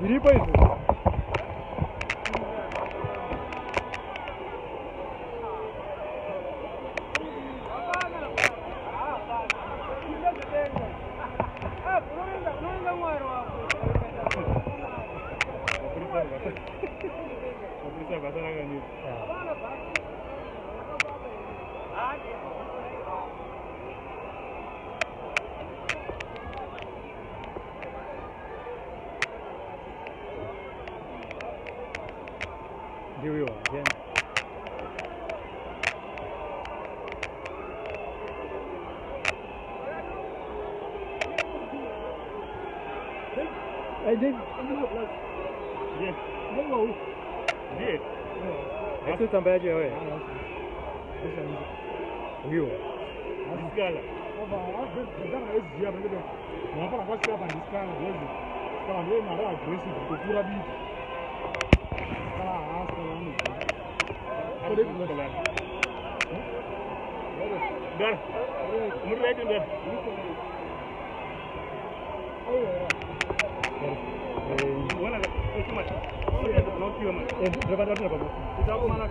Iripo hizo. Ndio hiyo again. I did. Yes. Hello. Yes. Eso tambaje wewe? Hiyo. Asikala. Ndanga ezia bende. Napana kwa sika bandi skala wewe. Kama wewe mara aggressive kukura bitu. Gar. Murray din gar. Wala kuma. Wala da block kiwa man. Dapat apa? Kita ko mana.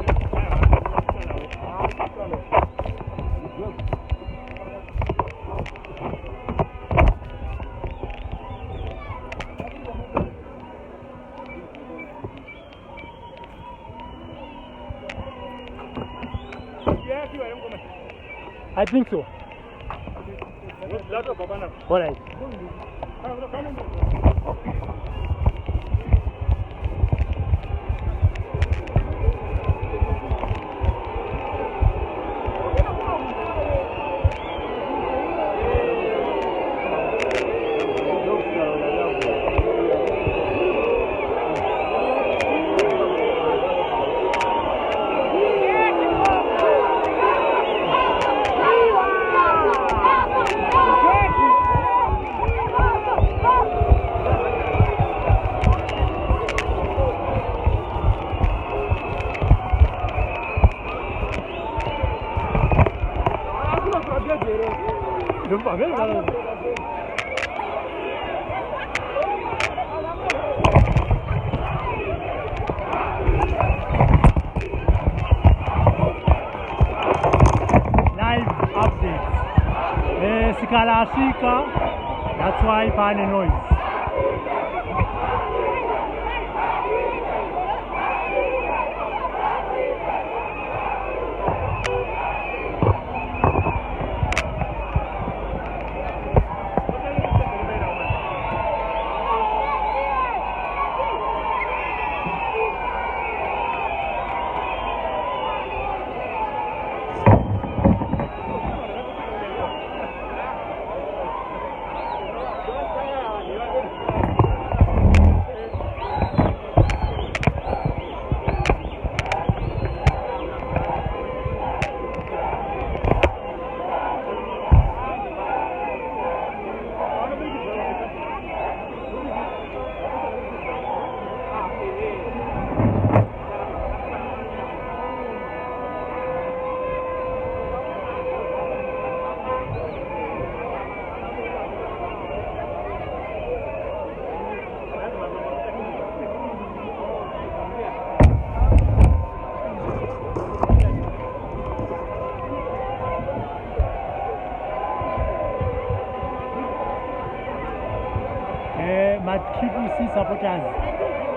I think so. All right. Sikalashika, that's why pane noise. Matribusi supporters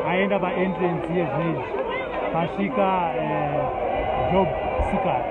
aenda pa entrance yezvizvi pasvika job seeker.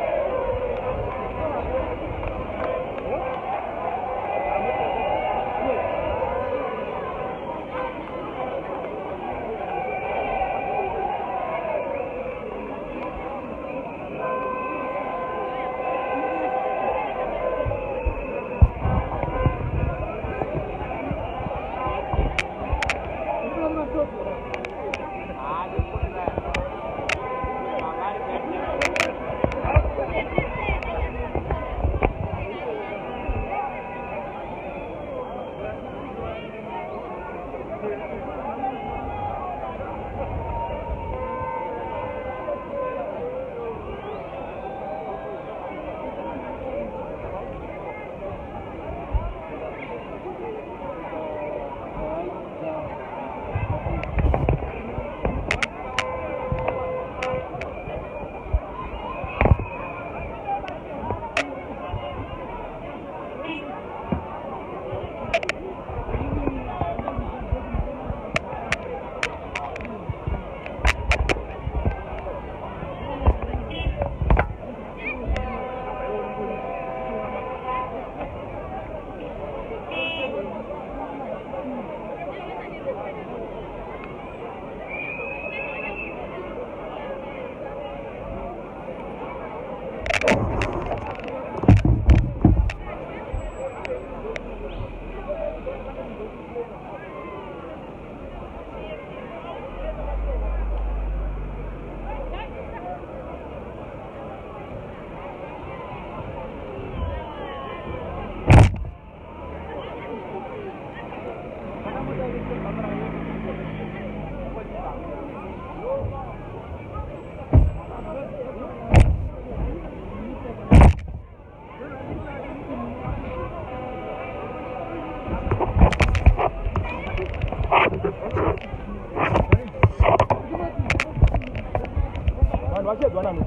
vanhu vachedzwa nani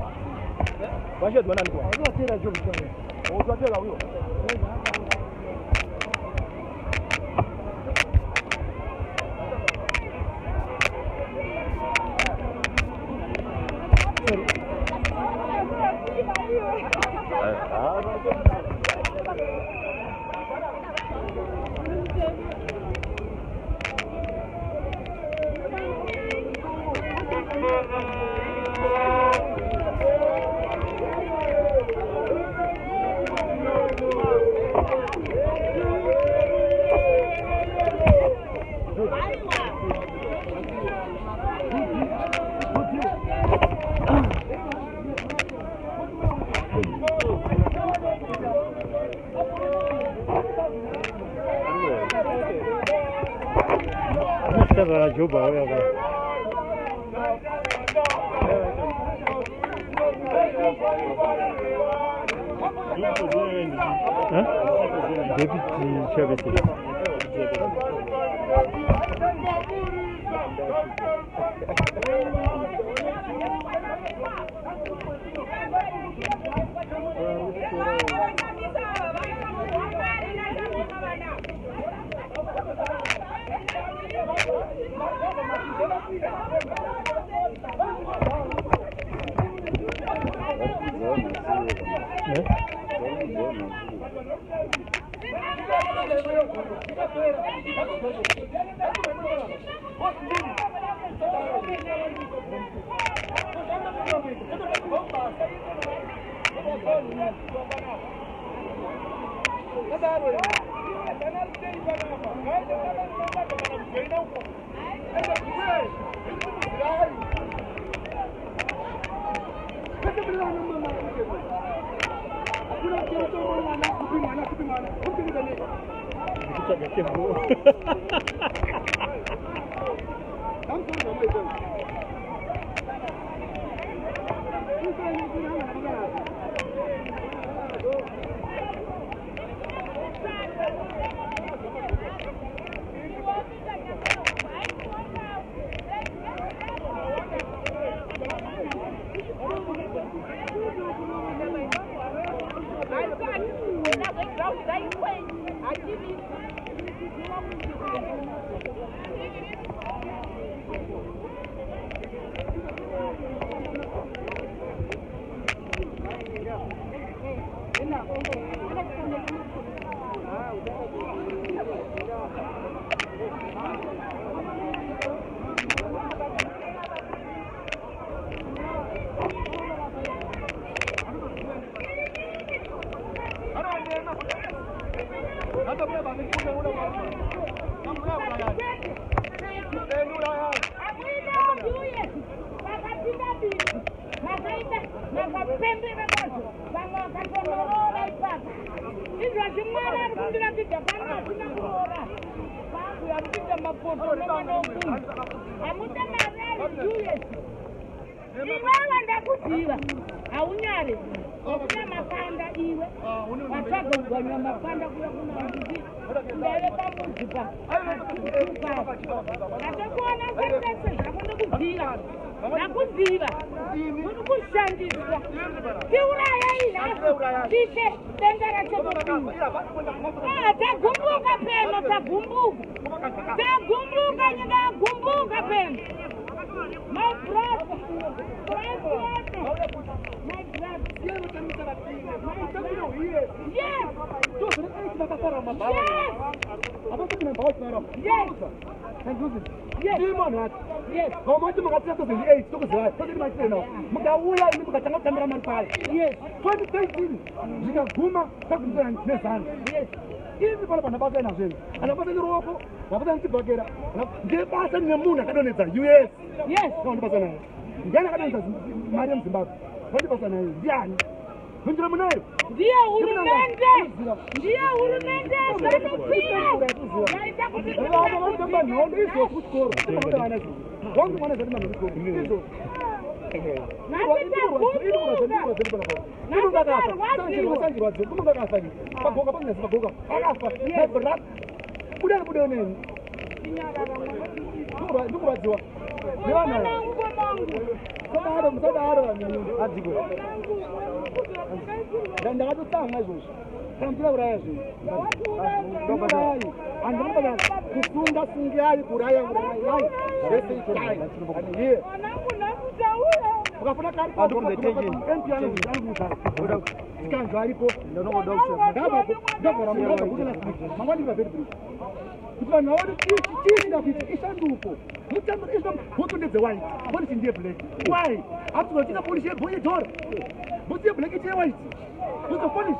vachedzwa nani kwa unotera job sana unotera huyo la juba voy a ver. Msadaro adziko. Ndakatotanga izvozvo. Kana mtira kuraya zvinhu. Andinombada kusunga sungai kuraya. Zvese itai. Here. Ukafuna kari kwa MP anozvizanguza. Sikanzwa aripo. Ndabvara munhu kugula switch. Mangwani vabheri bridge. Kuti vanhu vaone chiinda kuita ishanduko. Mutambo izvo bhutu ndedze-white. Polisi ndiye black. Why? Hatizochina polisi yebhoyetora. Bhutu ye-black iti ye-white. Kuzo polisi.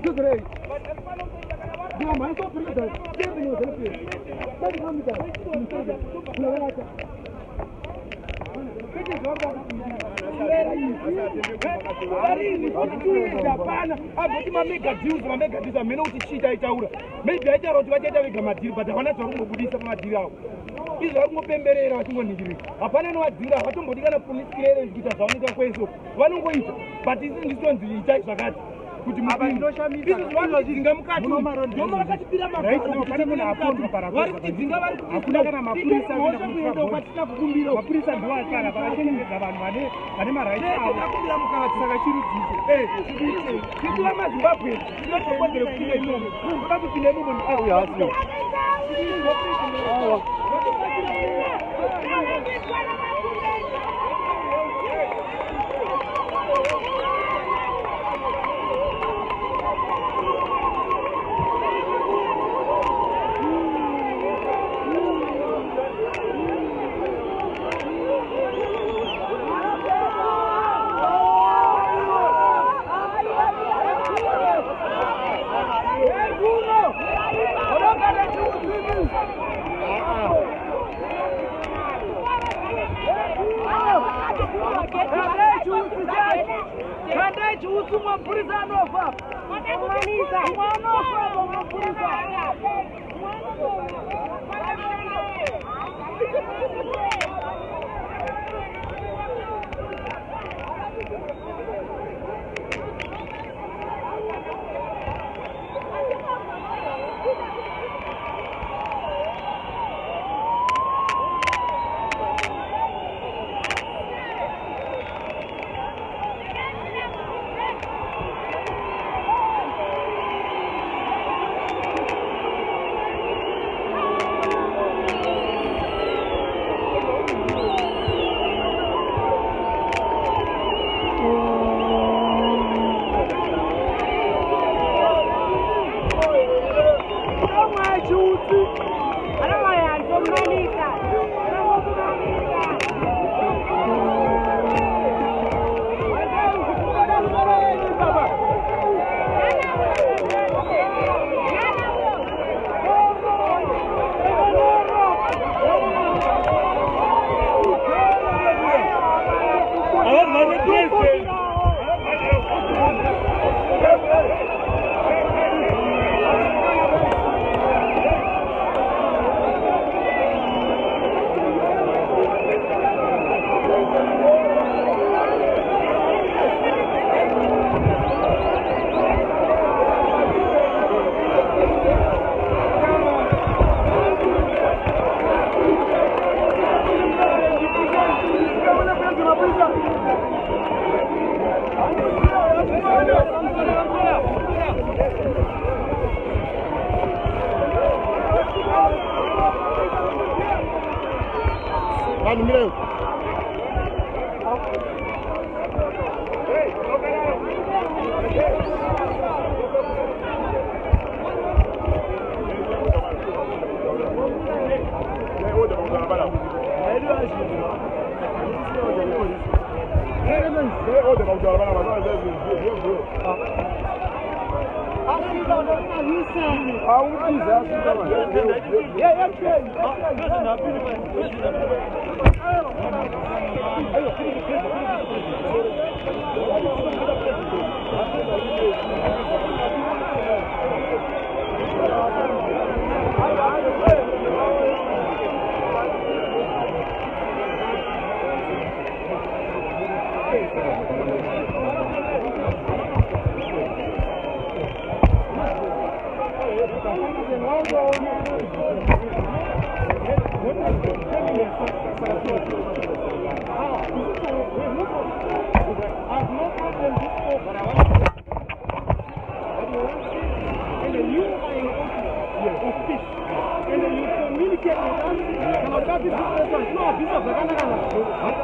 Good. No, man, don't bring that. Don't bring that. Don't bring that. Hapana, abati mamega deals amene utichita itaura. Maybe aita roti vachaita vega madhiri but havana zvarungobudisa pamadhiri avo. Izvo varikungopemberera vachingondingirira. Hapana novadzira vatombodikana police clearance kuita zvavanoita kweso. Vanongoita but isi ndisonzi itai zvakati. Kuti mupinga mukati ndomwe vakatipira varikutidzinga varikukuna kana mapurisa kwatina kukumbira mapurisa ndiwakana vakachengetedza vanhu vane maraiti avo takumbira mukati saka chirudziso titi vamazimbabwe tinotokodzere kupinda imomo toda kupinda imomo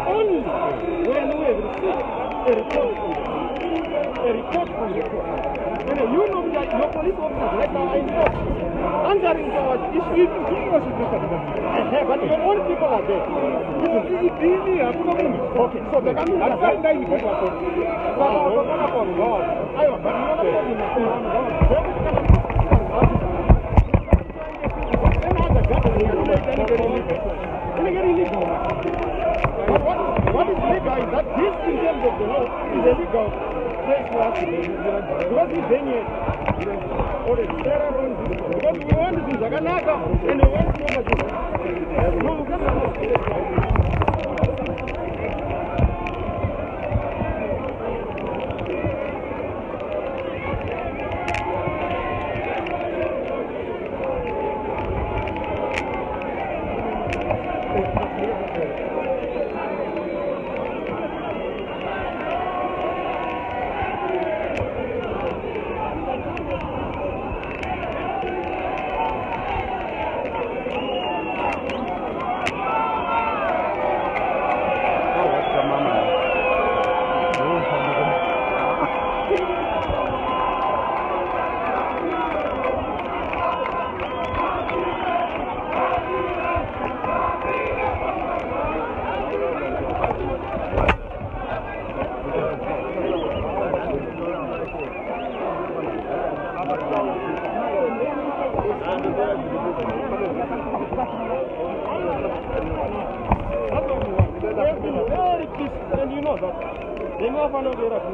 only when we have received a report from the court. And you know that your police officers right now are in court, answering to our issues. But your own people are there. Okay, so the coming but what is legal is that this, in terms of the law, is a legal place for us to be. Because we've been here for the terror, because we want to do Zaganaka and we want to do and you know that they know how to get up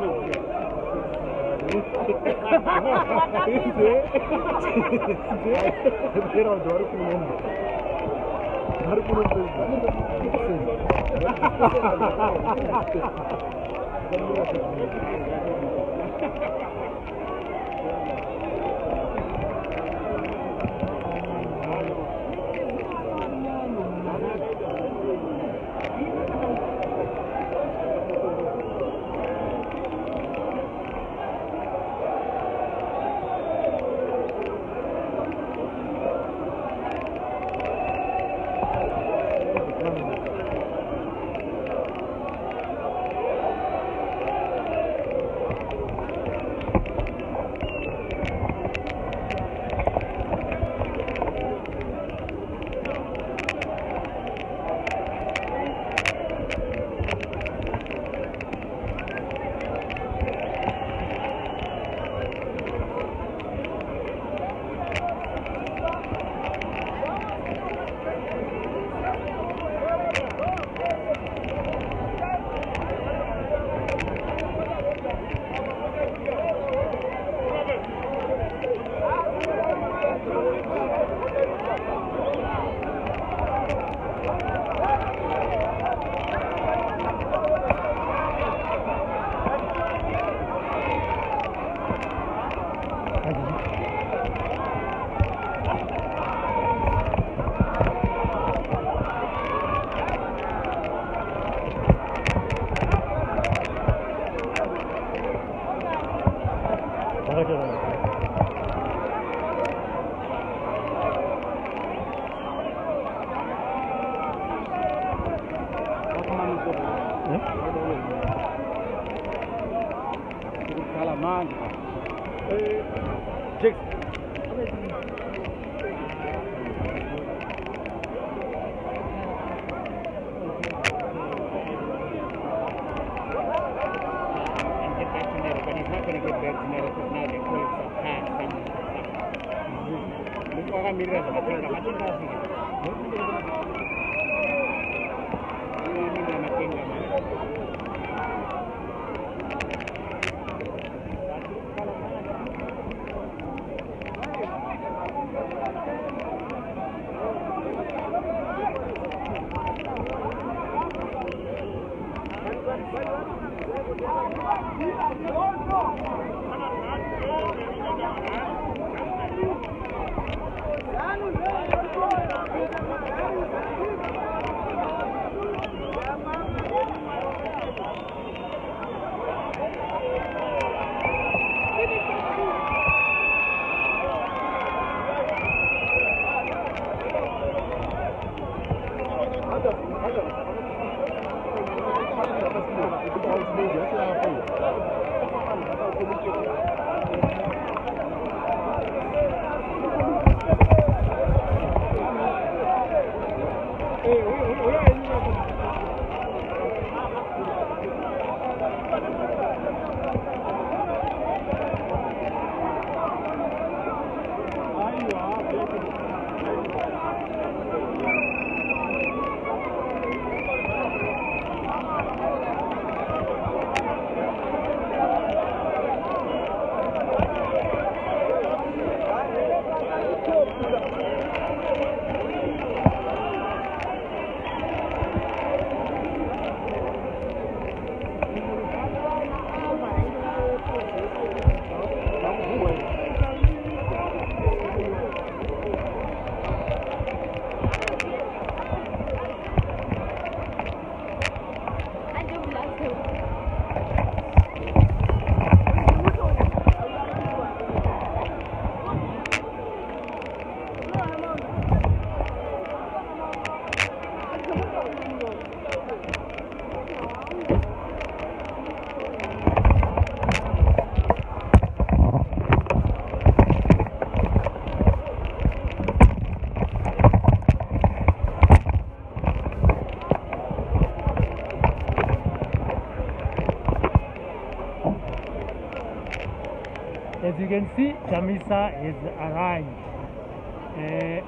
you can see Chamisa has arrived.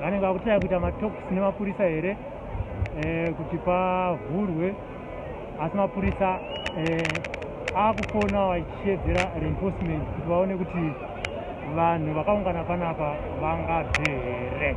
Vanenge vakutaya kuita matalks nemapurisa here kuti pavhurwe, asi mapurisa akufona vachishedzera reinforcement kuti vaone kuti vanhu vakaungana panapa vangabve here.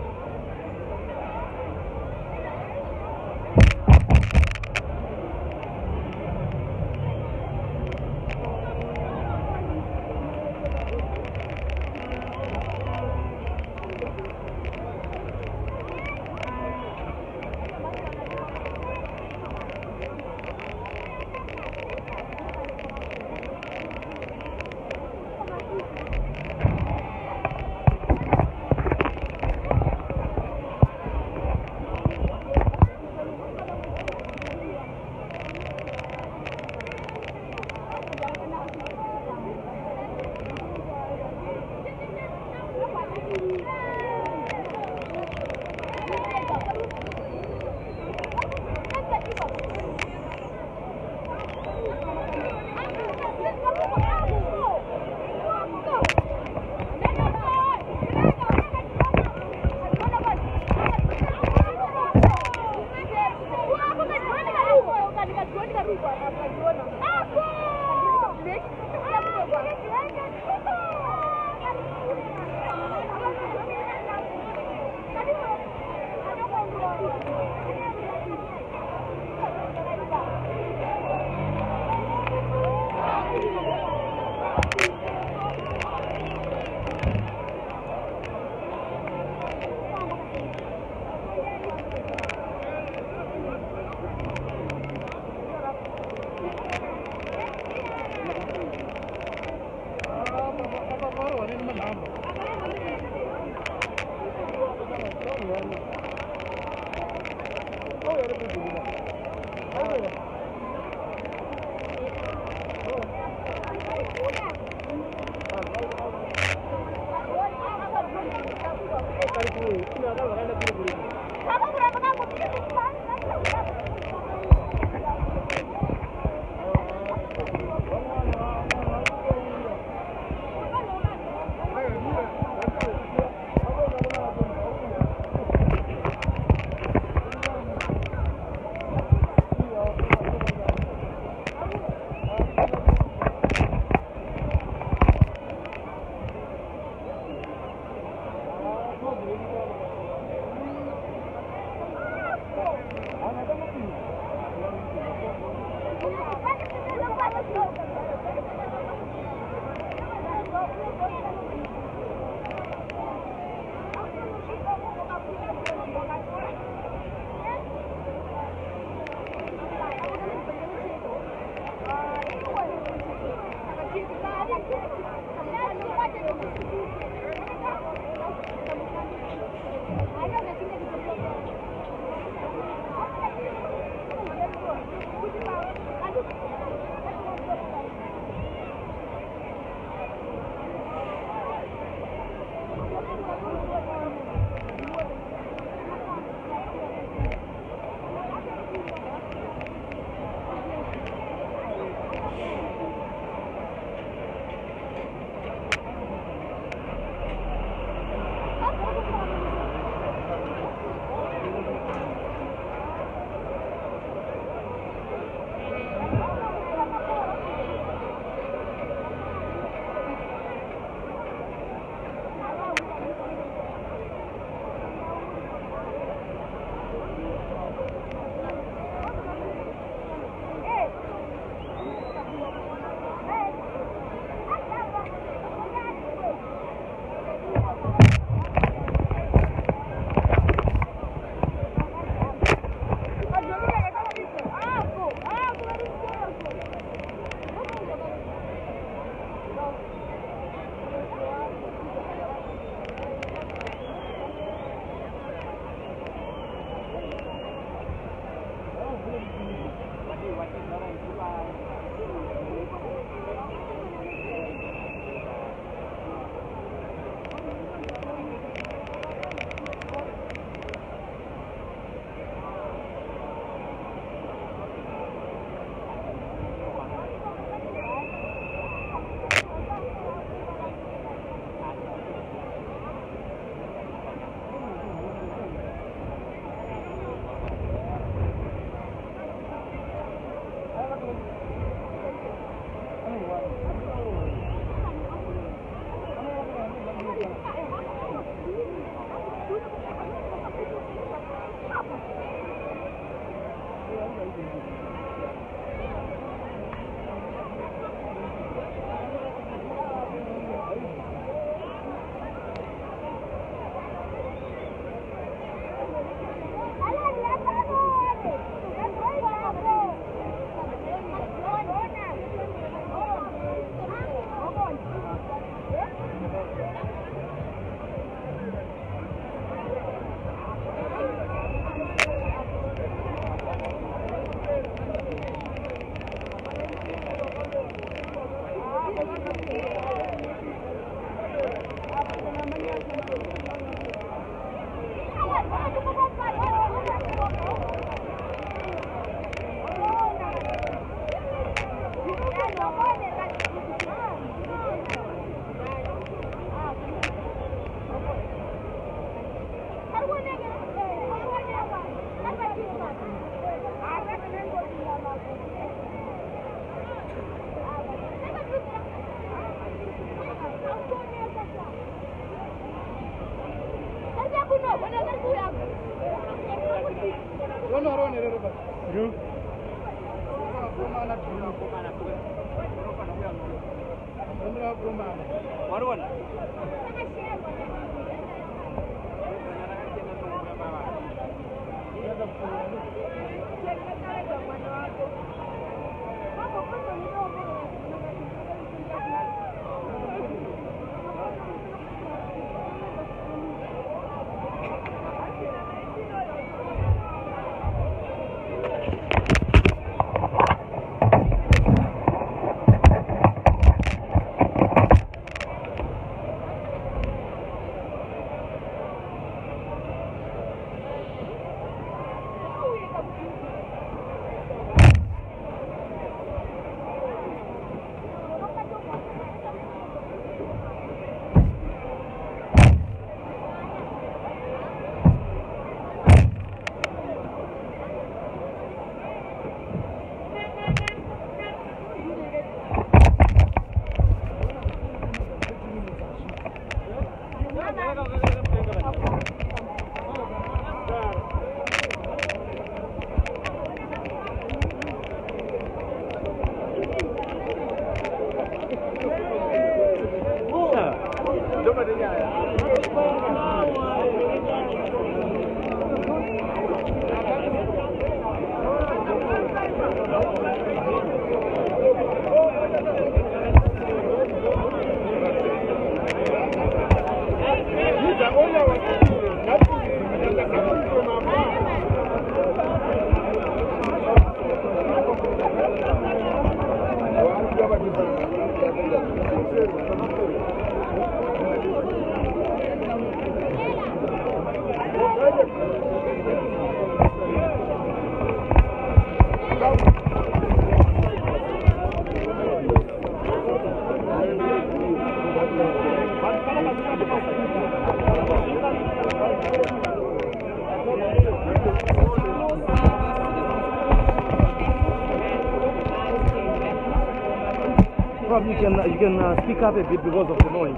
Probably you can speak up a bit because of the noise.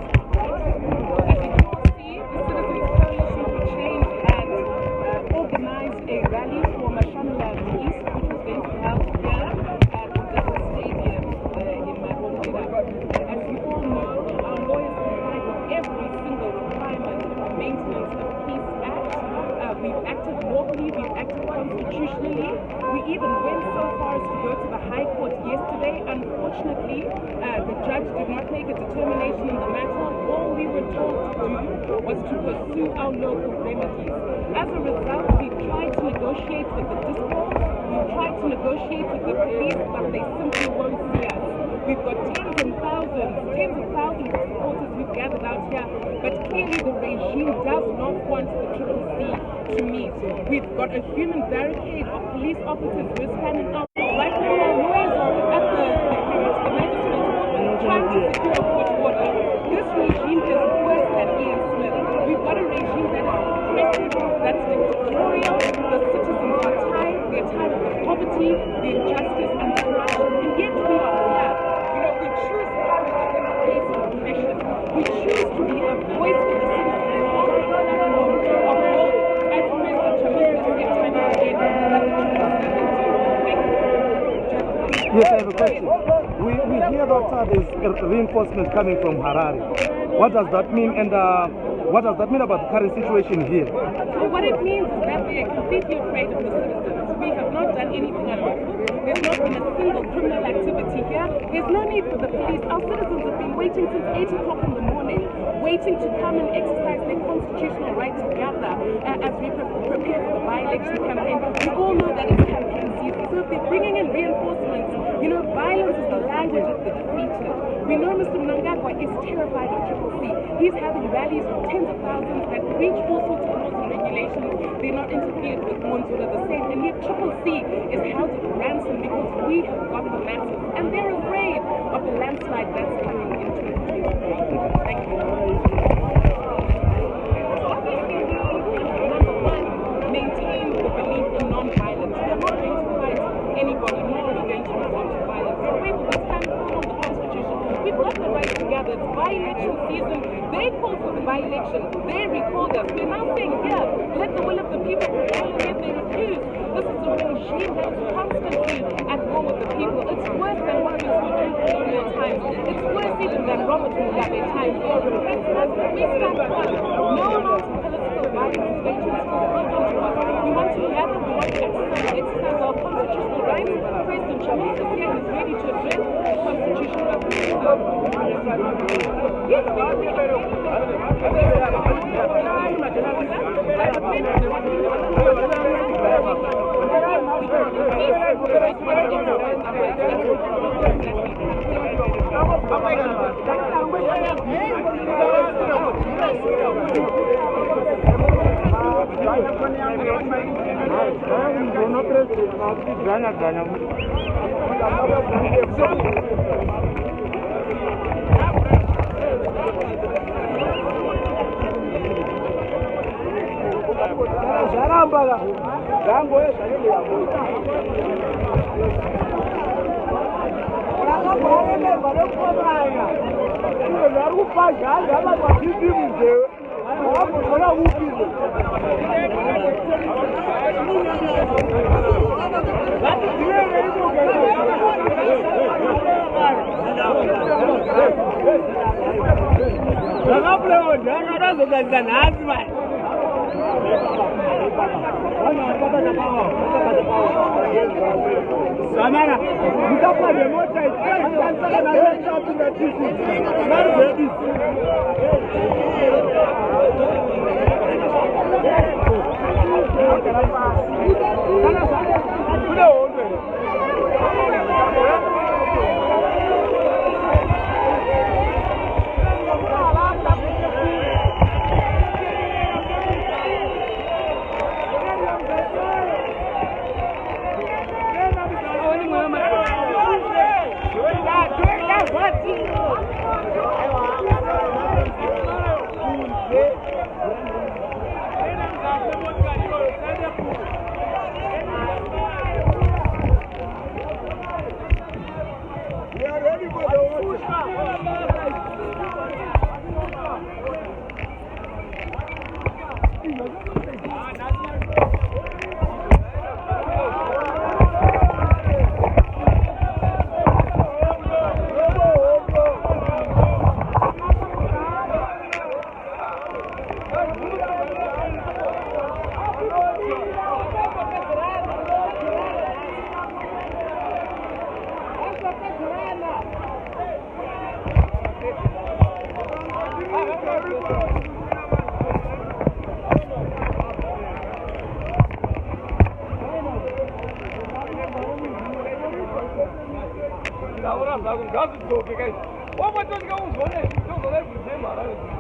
Organized a rally for Mashanala East, which was going to help here at the stadium in Madrid. As you all know, our lawyers complied with every single requirement of maintenance of Peace Act. We've acted lawfully, we've acted constitutionally. We even went so far as to go to the High Court yesterday. Unfortunately, the judge did not make a determination in the matter. All we were told to do was to pursue our local remedies. As a result, we've tried to negotiate with the district, we've tried to negotiate with the police, but they simply won't see us. We've got tens of thousands of supporters we've gathered out here, but clearly the regime does not want the Triple C to meet. We've got a human barricade of police officers who are standing out. Right now, our lawyers are at the magistrate's trying to secure court order. This regime is worse than Ian Smith. We've got a regime that is oppressive, that's dictatorial. The citizens are tired. They're tired of the poverty, the injustice, and the corruption. And yet we are here. We choose courage in the face of oppression. We choose to be a voice for the citizens. There's no platform of hope, as President Chamisa said time and again, that the Triple C will do. Thank you. Yes, I have a question. We hear that there's reinforcement coming from Harare. What does that mean, and what does that mean about the current situation here? Well, what it means is that they are completely afraid of the citizens. We have not done anything unlawful. There's not been a single criminal activity here. There's no need for the police. Our citizens have been waiting since 8 o'clock in the morning, waiting to come and exercise their constitutional right to gather as we prepare for the by-election campaign. We all know that it's campaign season. So if they're bringing in reinforcements, you know, violence is the language of the defeated. We know Mr. Mnangagwa is terrified of Triple C. He's having rallies of tens of thousands that breach all sorts of laws and regulations. They're not interfered with ones that are the same. And yet Triple C is held at ransom because we have got the masses. And they're afraid of the landslide that's coming in 2023. Thank you. Obviously, number one, maintain the belief in non-violence. We're not going to fight anybody, nor are we going to resort to violence. However, we stand firm on the Constitution. We've got the right to gather. It's by-election season. They called for the by-election. They recalled us. We're now saying, here, let the will of the people prevail, and yet they refuse. This is a regime that is constantly at war with the people. It's worse than what we saw during colonial times. It's worse even than Robert Mugabe times. They are repressing us. We stand firm. No amount of political violence is going to restore freedom to us. We want to gather. We want to exercise our constitutional rights. President Chamisa here is ready to address the constitution of the Yes, Ahora, ngazi zonke guys. Wabathola ukuthi kawuzone, uzolele kuthemba la.